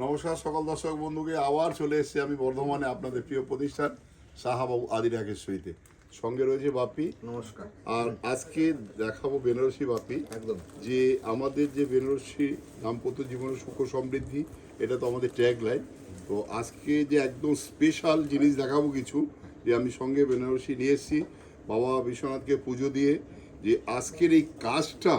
নমস্কার সকল দর্শক বন্ধুকে, আবার চলে এসেছি আমি বর্ধমানে আপনাদের প্রিয় প্রতিষ্ঠান শাহবাবু আদি রাকেশ সইতে। সঙ্গে রয়েছে বাপি। নমস্কার। আর আজকে দেখাবো বেনারসি বাপি, একদম যে আমাদের যে বেনারসি দাম্পত্য জীবনের সুখ সমৃদ্ধি, এটা তো আমাদের ট্যাগ লাইন। তো আজকে যে একদম স্পেশাল জিনিস দেখাবো কিছু, যে আমি সঙ্গে বেনারসি নিয়ে এসেছি বাবা বিশ্বনাথকে পুজো দিয়ে, যে আজকের এই কাজটা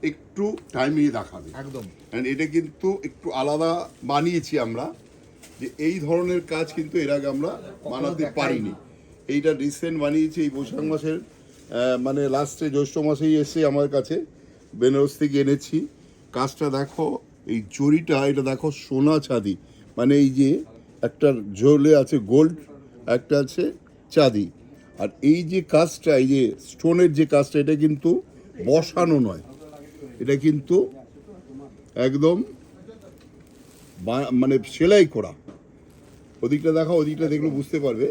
একটু টাইম নিয়ে দেখাবে একদম। অ্যান্ড এটা কিন্তু একটু আলাদা বানিয়েছি আমরা, যে এই ধরনের কাজ কিন্তু এর আগে আমরা বানাতে পারিনি। এইটা রিসেন্ট বানিয়েছি এই বৈশাখ মাসের মানে লাস্টে জ্যৈষ্ঠ মাসেই এসে আমার কাছে বেনারস থেকে এনেছি। কাজটা দেখো, এই জরিটা এটা দেখো সোনা চাঁদি, মানে এই যে একটা ঝোলে আছে গোল্ড, একটা আছে চাঁদি। আর এই যে কাজটা, এই যে স্টোনের যে কাজটা, এটা কিন্তু বসানো নয়, এটা কিন্তু একদম মানে সেলাই করা। ওদিকটা দেখো, ওদিকটা দেখলে বুঝতে পারবে।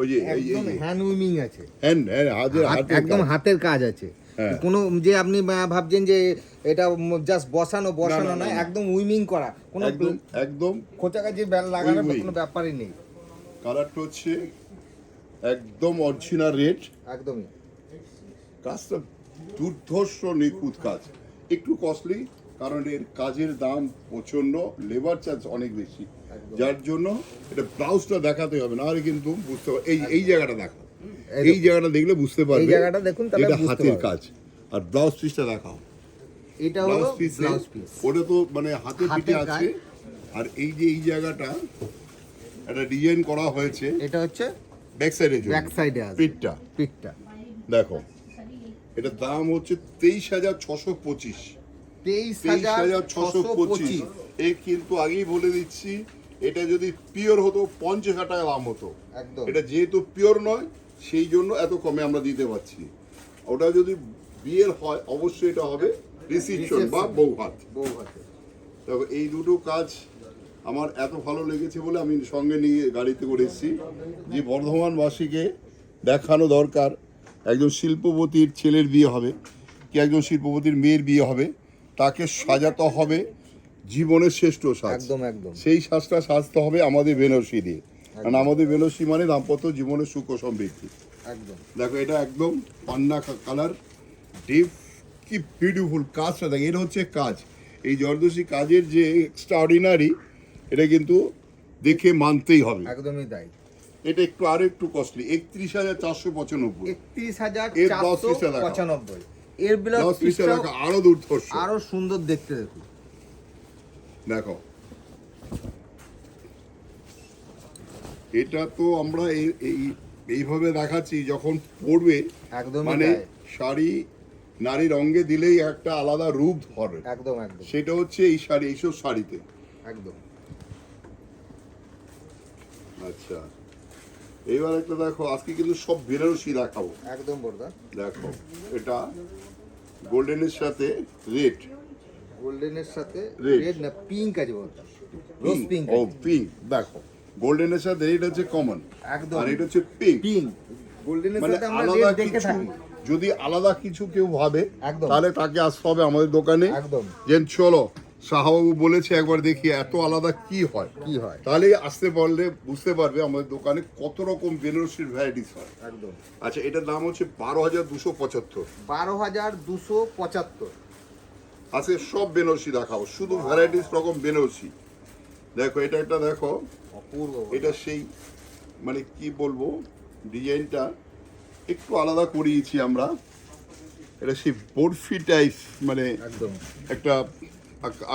ওই যে একদম হ্যান্ড উইমিং আছে, একদম হাতের হাতের কাজ আছে। হ্যাঁ। কোনো যে আপনি ভাবছেন যে এটা জাস্ট বসানো না, নয়, না। একদম উইমিং করা, কোনো একদম একদম খোঁচা কাজি লাগানোর উই। কোনো ব্যাপারই নেই। কালারটা হচ্ছে একদম অরিজিনাল রেড। একদমই কাজটা দুর্ধর্ষ নিখুঁত কাজ, একটু কস্টলি, কারণ এর কাজের দাম প্রচণ্ড, লেবার চার্জ অনেক বেশি, যার জন্য এটা ব্লাউজটা দেখাতে হবে, না হলে কিন্তু বুঝতে পারবে। এই জায়গাটা দেখো, এই জায়গাটা দেখলে বুঝতে পারবে, এই জায়গাটা দেখুন, তাহলে এটা বুঝতে হাতের পারবে। কাজ। আর ব্লাউজ পিসটা দেখাও, এটা হলো ব্লাউজ পিস, ব্লাউজ পিস। ওটা তো মানে হাতের পিঠে হাতের আছে। আর এই যে এই জায়গাটা একটা ডিজাইন করা হয়েছে, এটা হচ্ছে ব্যাক সাইডে ব্যাক সাইডে আছে পিঠটা পিঠটা। দেখো, এটার দাম হচ্ছে 23,625। 23,625। এ কিন্তু আগেই বলে দিচ্ছি, এটা যদি পিওর হতো 50,000 টাকা দাম হতো। একদম। এটা যেহেতু পিওর নয়, সেই জন্য এত কমে আমরা দিতে পারছি। ওটা যদি বিয়ের হয়, অবশ্যই এটা হবে রিসিপশন বা বউ হাত। তবে এই দুটো কাজ আমার এত ভালো লেগেছে বলে আমি সঙ্গে নিয়ে গাড়িতে করে এসেছি, যে বর্ধমানবাসীকে দেখানো দরকার। একজন শিল্পপতির ছেলের বিয়ে হবে, কি একজন শিল্পপতির মেয়ের বিয়ে হবে, তাকে সাজাতে হবে জীবনের শ্রেষ্ঠ সাজ। একদম একদম। সেই সাজটা সাজতে হবে আমাদের বেনারসি দিয়ে, কারণ আমাদের বেনারসি মানে দাম্পত্য জীবনের সুখ সমৃদ্ধি। একদম দেখো, এটা একদম পান্না কালার, ডিপ, কি বিউটিফুল কাজটা দেখ। এটা হচ্ছে কাজ, এই জর্দোসি কাজের যে এক্সট্রাঅর্ডিনারি, এটা কিন্তু দেখে মানতেই হবে। একদমই তাই। এটা একটু আরো একটু কস্টলি, 31,495। 31,495। এর ব্লাউজ পিসটা ব্লাউজ দেখো, আরো দুর্ধর্ষ, আরো সুন্দর দেখতে। দেখুন, দেখো এটা তো আমরা এইভাবে দেখাচ্ছি, যখন পরবে একদমই মানে তাই। শাড়ি নারীর অঙ্গে দিলেই একটা আলাদা রূপ ধরে, একদম একদম সেটা হচ্ছে এই শাড়ি, এইসব শাড়িতে। একদম। আচ্ছা, এইবার একটা দেখো, আজকে কিন্তু সব বেনারসি দেখাবো। একদম বড়দা। দেখো, এটা গোল্ডেনের সাথে রেড, গোল্ডেনের সাথে Red। রেড না পিঙ্ক আছে বড়দা, রোজ পিঙ্ক। ও পিঙ্ক। দেখো, গোল্ডেনের সাথে রেড হচ্ছে কমন, একদম। আর এটা হচ্ছে পিঙ্ক। পিঙ্ক গোল্ডেনের মানে সাথে আমরা আলাদা রেড দেখে কিছু, থাকি। যদি আলাদা কিছু কেউ ভাবে, একদম। তাহলে তাকে আসতে হবে আমাদের দোকানে। একদম। যে চলো, শাহবাবু বলেছে একবার দেখি এত আলাদা কি হয়, কি হয়, তাহলে আসতে পারলে বুঝতে পারবে আমাদের দোকানে কত রকম বেনারসির ভ্যারাইটিস হয়। একদম। আচ্ছা, এটার দাম হচ্ছে 12,275। 12,275। আজকে সব বেনারসি দেখাবো, শুধু ভ্যারাইটিস রকম বেনারসি। দেখো, এটা একটা দেখো, অপূর্ব। এটা সেই মানে কি বলবো, ডিজাইনটা একটু আলাদা করিয়েছি আমরা। এটা সেই বরফি টাইপ, মানে একদম একটা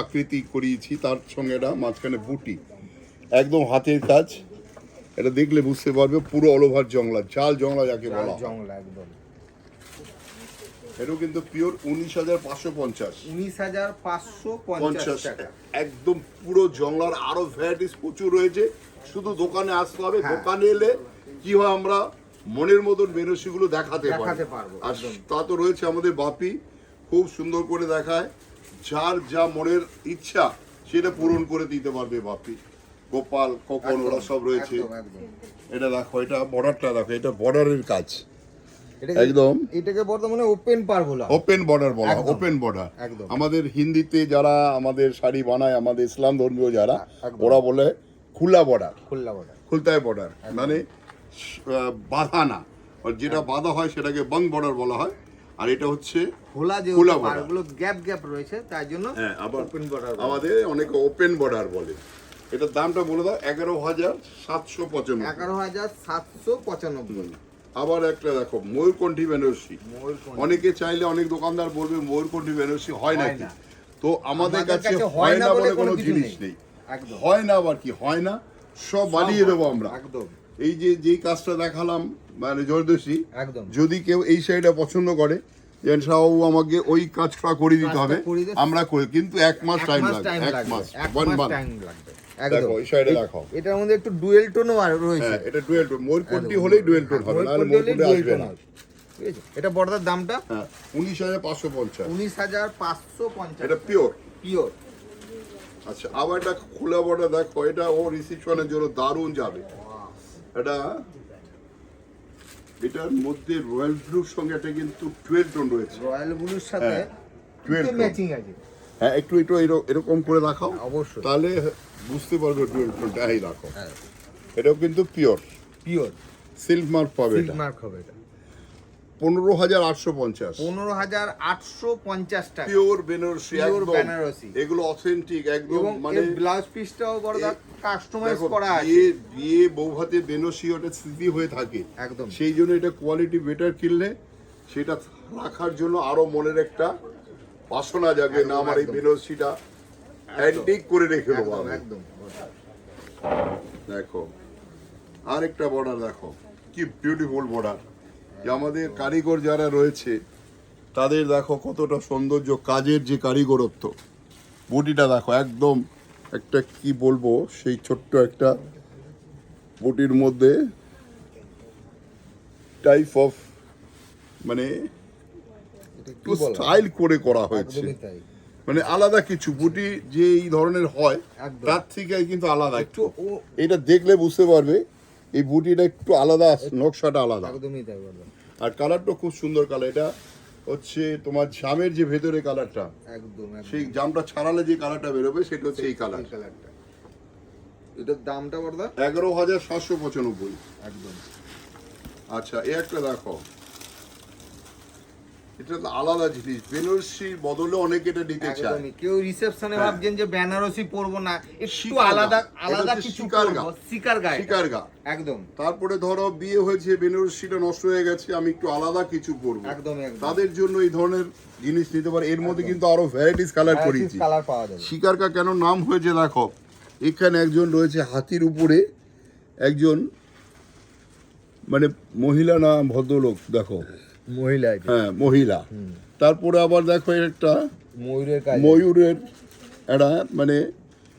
আকৃতি করিয়েছি, তার সঙ্গে এটা মাঝখানে বুটি, একদম হাতের কাজ। এটা দেখলে বুঝতে পারবে পুরো অল ওভার জংলা, জাল জংলা যাকে বলা হয়। জংলা। একদম। এটাও কিন্তু পিওর 19,550। 19,550 টাকা। একদম পুরো জংলার আরো ভ্যারাইটিস প্রচুর রয়েছে, শুধু দোকানে আসতে হবে। হ্যাঁ। দোকানে এলে কি হয়, আমরা মনের মতন বেনারসিগুলো দেখাতে পারবো। আর একদম। তা তো রয়েছে আমাদের বাপি, খুব সুন্দর করে দেখায়, যার যা মনের ইচ্ছা সেটা পূরণ করে দিতে পারবে বাপি। গোপাল, কখন, ওরা সব রয়েছে। একদম একদম। এটা দেখো, এটা বর্ডারটা দেখো, এটা বর্ডারের কাজ, একদম এটাকে বর্তমানে ওপেন পার বলা হয়। ওপেন বর্ডার বলা হয়, একদম। Open border. একদম। আমাদের হিন্দিতে যারা আমাদের শাড়ি বানায়, আমাদের ইসলাম ধর্মীয় যারা, একদম। ওরা বলে খোলা বর্ডার, খুলনা বর্ডার। খুলতায় বর্ডার, মানে বাঁধা না, আর যেটা বাঁধা হয় সেটাকে বং বর্ডার বলা হয়, আর এটা হচ্ছে খোলা যে খোলা border। পারগুলো গ্যাপ গ্যাপ রয়েছে তাই জন্য হ্যাঁ, আবার ওপেন বর্ডার। আমাদের অনেকে ওপেন বর্ডার বলে। এটার দামটা বলে দাও 11,795। 11,795। আবার একটা দেখো ময়ূরকণ্ঠী বেনারসি। ময়ূরকণ্ঠী। অনেকে চাইলে অনেক দোকানদার বলবে ময়ূরকণ্ঠী বেনারসি হয় হয় নাকি, না। তো আমাদের কাছে হয় হয় না না বলে বলে কোনো কোনো কিছু জিনিস নেই। নেই। একদম। হয় না আবার কি হয় না, সব বানিয়ে দেবো আমরা। একদম এই যে যেই কাজটা দেখালাম মানে জয়দোষী, একদম। যদি কেউ এই শাড়িটা পছন্দ করে যে সাউ আমাকে ওই কাজটা করে দিতে হবে, কাজটা করে দিতে- আমরা করি, কিন্তু 1 মাস টাইম লাগবে, 1 মাস, 1 মাস টাইম লাগবে। দেখো একদম। এই শাড়িটা দেখাও। এটার মধ্যে একটু ডুয়েল টোনও রয়েছে। হ্যাঁ, এটা ডুয়েল টোন, ময়ূরকণ্ঠী হলেই ডুয়েল টোন হবে, নাহলে ময়ূরকণ্ঠী আসবে না। ঠিক আছে, এটা বর্ডার দামটা হ্যাঁ, 19,550। 19,550। এটা পিওর। পিওর। আচ্ছা, আবার একটা খোলা বর্ডার দেখো, এটা ও রিসিপশনের জন্য দারুণ যাবে। এটার মধ্যে রয়্যাল ব্লুর সঙ্গে এটা কিন্তু 12 টোন রয়েছে। রয়্যাল ব্লুর সাথে হ্যাঁ, 12 টোন। ম্যাচিং আছে। হ্যাঁ, একটু একটু এরকম করে দেখাও, অবশ্যই। তাহলে বুঝতে পারবে 12 টোনটা। এই রাখো, হ্যাঁ, এটাও কিন্তু পিওর পিওর সিল্ক মার্ক পাবে। সিল্ক এটা মার্ক হবে। এটা 15,850। 15,850 টাকা। পিওর বেনারসি, Pure একদম বেনারসি। এগুলো অথেন্টিক একদম, এবং মানে এর ব্লাউজ পিসটাও বড়দা কাস্টমাইজ দেখো, করা আছে। বিয়ে বৌভাতে বেনারসি ওটা স্মৃতি হয়ে থাকে, একদম। সেই জন্য এটা কোয়ালিটি বেটার কিনলে সেটা রাখার জন্য আরো মনের একটা বাসনা জাগে, না আমার এই বেনারসিটা অ্যান্টিক করে রেখে দেবো একদম আমি। একদম। দেখো আরেকটা বর্ডার দেখো, কি বিউটিফুল বর্ডার, যে আমাদের কারিগর যারা রয়েছে তাদের দেখো কতটা সৌন্দর্য, কাজের যে কারিগরত্ব। বুটিটা দেখো একদম একটা কি বলবো, সেই ছোট্ট একটা বুটির মধ্যে টাইপ অফ মানে এটা কি একটু বলা? স্টাইল করে করা হয়েছে, একদমই তাই। মানে আলাদা কিছু। বুটি যে এই ধরনের হয় একদম। তার থেকে কিন্তু আলাদা একটু, ও এটা দেখলে বুঝতে পারবে এই বুটিটা একটু আলাদা, নকশাটা আলাদা। একদমই তাই বললাম। আর কালারটা খুব সুন্দর কালার। এটা হচ্ছে তোমার জামের যে ভেতরে কালারটা, একদম সেই জামটা ছাড়ালে যে কালারটা বেরোবে সেটা হচ্ছে এই কালার। এই কালারটা। এটার দামটা বড়দা 11,795। একদম। আচ্ছা, এই একটা দেখো, এটা তো আলাদা জিনিস, বেনারসির বদলে অনেকে এটা নিতে চায়। একদমই। কেউ রিসেপশনে হ্যাঁ। ভাবছেন যে বেনারসি পরবো না, একটু শিকারগা। আলাদা এটা আলাদা হচ্ছে কিছু শিকারগা। পরবো, শিকারগা এটা। শিকারগা। একদম তারপরে ধরো বিয়ে হয়েছে, বেনারসিটা নষ্ট হয়ে গেছে, আমি একটু আলাদা কিছু পরবো, একদমই একদম। তাদের জন্য এই ধরনের জিনিস নিতে পারে। এর মধ্যে কিন্তু আরো ভ্যারাইটিস কালার করেছি। কালার পাওয়া যাবে। শিকারকা কেন নাম হয়েছে দেখো, এখানে একজন রয়েছে হাতির উপরে, একজন মানে মহিলা না ভদ্রলোক, দেখো মহিলা এটা। হ্যাঁ মহিলা। তারপরে আবার দেখো একটা ময়ূরের কাজ। ময়ূরের একটা মানে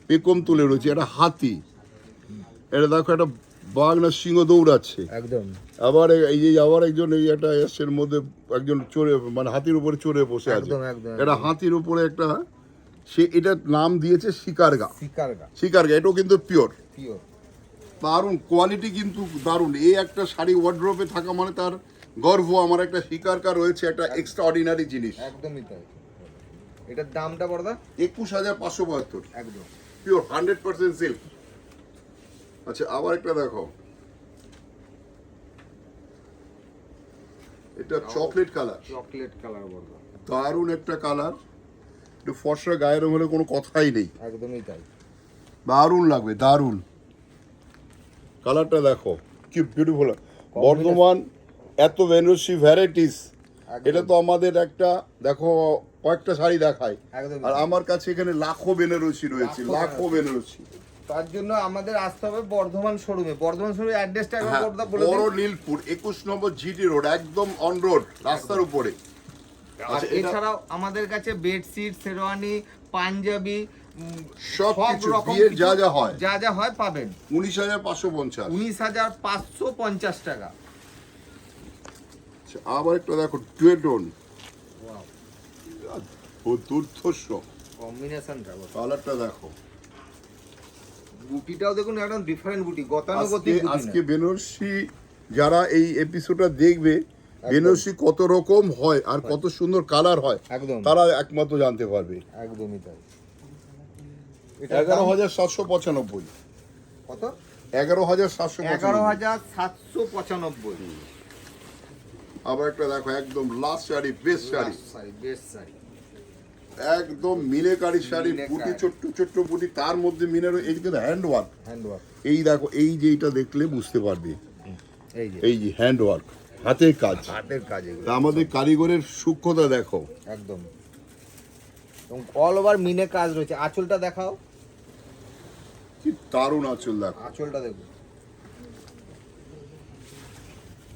পেকম তুলে রয়েছে, একটা হাতি, এটা দেখো একটা বাঘ না সিংহ দৌড়াচ্ছে। একদম আবার এই যে আবার একজন এই একটা এর মধ্যে একজন চড়ে মানে হাতির উপরে চড়ে বসে আছে, একদম, একদম, এটা হাতির উপরে একটা, সে এটার নাম দিয়েছে শিকারগা। শিকারগা। শিকারগা, এটাও কিন্তু পিওর। পিওর। দারুণ কোয়ালিটি, কিন্তু দারুণ। এই একটা শাড়ি ওয়ার্ড্রোবে থাকা মানে তার গর্ব, আমার একটা শিকারকা রয়েছে, একটা এক্সট্রা অর্ডিনারি জিনিস। একদমই তাই। এটার দামটা বড়দা 21,572। একদম। Pure 100% silk. আচ্ছা, আবার একটা দেখো, এটা চকলেট কালার, চকলেট কালার বড়দা। দারুণ একটা কালার, একটু ফর্সা গায়ের রং হলে কোনো কথাই নেই, একদমই তাই। দারুণ লাগবে, দারুণ। কালারটা দেখো কি বিউটিফুল। বর্ধমান এত বেনারসি ভ্যারাইটিস, এটা তো আমাদের একটা দেখো কয়েকটা শাড়ি দেখায়, একদমই আর তাই। আমার কাছে এখানে লাখো বেনারসি রয়েছে, লাখো বেনারসি। তার জন্য আমাদের আসতে হবে বর্ধমান শোরুমে। বর্ধমান শোরুমের অ্যাড্রেসটা একবার হ্যাঁ, বড়দা বলে বড় দিন। নীলপুর 21 নম্বর জিটি রোড, একদম অন রোড, রাস্তার উপরে। আর আচ্ছা, এটা এছাড়াও আমাদের কাছে বেডশিট, শেরওয়ানি, পাঞ্জাবি, সব কিছু বিয়ের যা যা হয়, যা যা হয় পাবেন। 19,550। 19,550 টাকা। আচ্ছা, আবার একটা দেখো টুয়েটন, ও দুর্ধর্ষ কম্বিনেশনটা কালারটা দেখো। বুটিটাও দেখুন একদম ডিফারেন্ট বুটি, গতানুগতিক বুটি আজকে না। বেনারসি যারা এই এপিসোডটা দেখবে বেনারসি কত রকম হয় আর কত সুন্দর কালার হয় একদম তারা একমাত্র জানতে পারবে। একদমই তাই। 11,795। কত? 11,795। 11,795। আবার একটা দেখো একদম last sari, best sari, best sari, একদম মিনেকারি শাড়ি, মিনেকারি। বুটি ছোট্ট ছোট্ট বুটি, তার মধ্যে মিনের এই যে হ্যান্ড ওয়ার্ক। Hand work. এই দেখো, এই যে এটা দেখলে বুঝতে পারবে, এই যে এই যে হ্যান্ড ওয়ার্ক, হাতের কাজ। হাতের কাজ এগুলো। তা আমাদের কারিগরের সূক্ষ্মতা দেখো, একদম। এবং অল ওভার মিনে কাজ রয়েছে। আঁচলটা দেখাও, কি দারুণ আঁচল দেখো। আঁচলটা দেখো।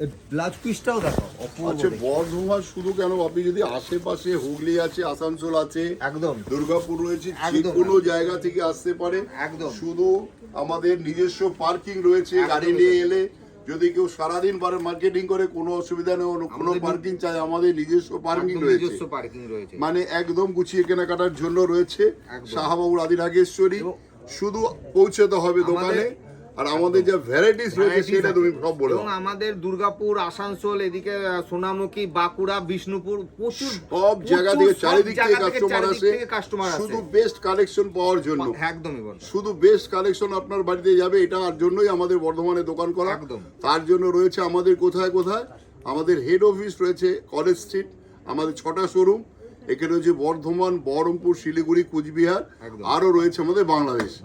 এই ব্লাউজ পিসটাও দেখো, অপূর্ব আচ্ছা দেখতে। বর্ধমান শুধু কেন, আপনি যদি আশেপাশে হুগলি আছে, আসানসোল আছে, একদম দুর্গাপুর রয়েছে, যে একদম। কোনো জায়গা থেকে আসতে পারে। একদম। শুধু আমাদের নিজস্ব পার্কিং রয়েছে, একদম। গাড়ি নিয়ে এলে যদি কেউ সারাদিন পারে মার্কেটিং করে, কোনো অসুবিধা নেই, কোনো আমাদের পার্কিং চাই, আমাদের নিজস্ব পার্কিং একদম রয়েছে, নিজস্ব পার্কিং রয়েছে। মানে একদম গুছিয়ে কেনাকাটার জন্য রয়েছে। একদম। শাহবাবুর আদিনাগেশ্বরী, এবং- শুধু পৌঁছতে হবে দোকানে। আর আমাদের যা ভ্যারাইটিস রয়েছে সেটা তুমি সব বলে এবং দাও। আমাদের দুর্গাপুর, আসানসোল, এদিকে সোনামুখী, বাঁকুড়া, বিষ্ণুপুর, প্রচুর সব জায়গা থেকে, সব চারিদিক থেকে জায়গা কাস্টমার আসে কাস্টমার আসে। শুধু বেস্ট কালেকশন পাওয়ার জন্য। একদমই বল। শুধু বেস্ট কালেকশন আপনার বাড়িতে যাবে, এটা আর জন্যই আমাদের বর্ধমানে দোকান করা। একদম। তার জন্য রয়েছে আমাদের কোথায় কোথায়, আমাদের হেড অফিস রয়েছে কলেজ স্ট্রিট, আমাদের 6টা শোরুম, এখানে রয়েছে বর্ধমান, বহরমপুর, শিলিগুড়ি, কুচবিহার, একদম। আরও রয়েছে আমাদের বাংলাদেশ।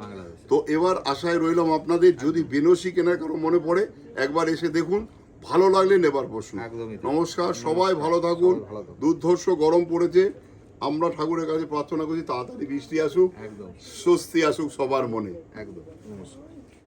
তো এবার আশায় রইলাম আপনাদের, যদি বেনারসি কেনার কারো মনে পড়ে একবার এসে দেখুন, ভালো লাগলে নেবার প্রশ্ন। একদমই তাই। নমস্কার, সবাই ভালো থাকুন। সবাই ভালো থাকুন। দুর্ধর্ষ গরম পড়েছে, আমরা ঠাকুরের কাছে প্রার্থনা করছি তাড়াতাড়ি বৃষ্টি আসুক, একদম স্বস্তি আসুক সবার মনে। একদম। নমস্কার।